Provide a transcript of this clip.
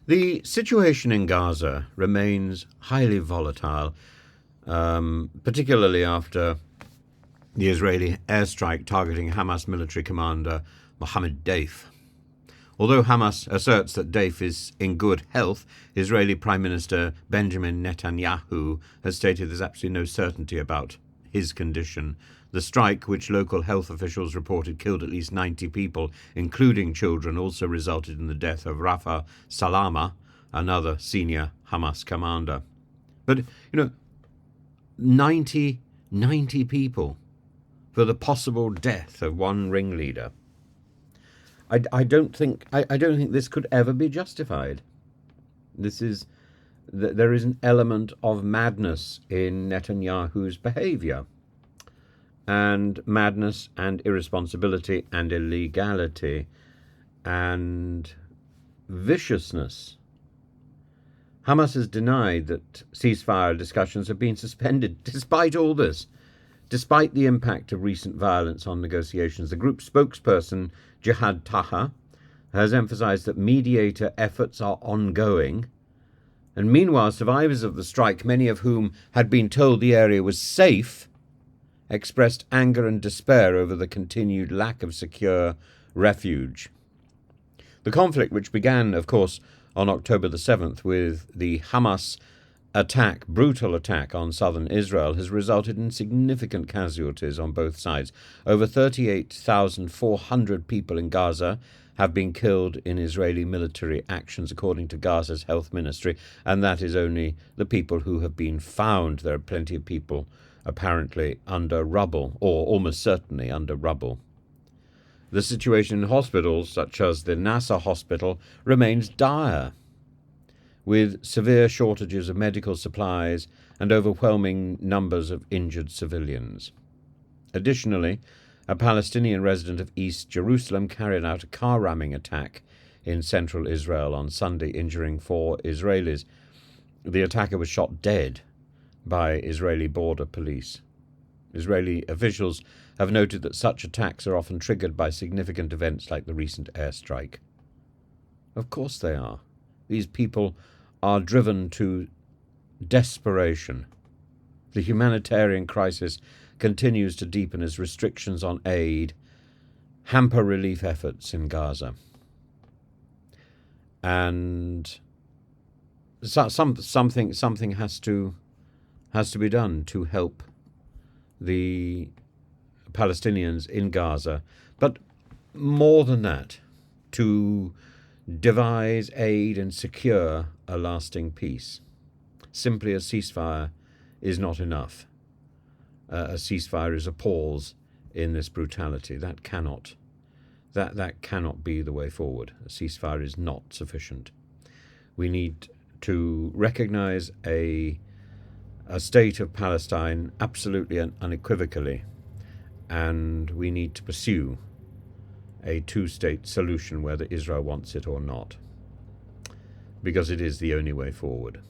The situation in Gaza remains highly volatile, particularly after the Israeli airstrike targeting Hamas military commander Mohammed Deif. Although Hamas asserts that Deif is in good health, Israeli Prime Minister Benjamin Netanyahu has stated there's absolutely no certainty about his condition. The strike, which local health officials reported killed at least 90 people, including children, also resulted in the death of Rafa Salama, another senior Hamas commander. But, 90 people for the possible death of one ringleader. I don't think this could ever be justified. There is an element of madness in Netanyahu's behavior, and madness and irresponsibility and illegality and viciousness. Hamas has denied that ceasefire discussions have been suspended despite all this. Despite the impact of recent violence on negotiations, the group's spokesperson, Jihad Taha, has emphasized that mediator efforts are ongoing. And meanwhile, survivors of the strike, many of whom had been told the area was safe, expressed anger and despair over the continued lack of secure refuge. The conflict, which began, of course, on October the 7th with the Hamas brutal attack on southern Israel, has resulted in significant casualties on both sides. Over 38,400 people in Gaza have been killed in Israeli military actions, according to Gaza's health ministry, and that is only the people who have been found. There are plenty of people apparently under rubble, or almost certainly under rubble. The situation in hospitals, such as the Nasser hospital, remains dire, with severe shortages of medical supplies and overwhelming numbers of injured civilians. Additionally, a Palestinian resident of East Jerusalem carried out a car ramming attack in central Israel on Sunday, injuring 4 Israelis. The attacker was shot dead by Israeli border police. Israeli officials have noted that such attacks are often triggered by significant events like the recent airstrike. Of course they are. These people are driven to desperation. The humanitarian crisis continues to deepen as restrictions on aid hamper relief efforts in Gaza. And something has to be done to help the Palestinians in Gaza, but more than that, to devise aid and secure a lasting peace. Simply a ceasefire is not enough. A ceasefire is a pause in this brutality. That cannot be the way forward. A ceasefire is not sufficient. We need to recognize a state of Palestine absolutely and unequivocally, and we need to pursue a two-state solution whether Israel wants it or not, because it is the only way forward.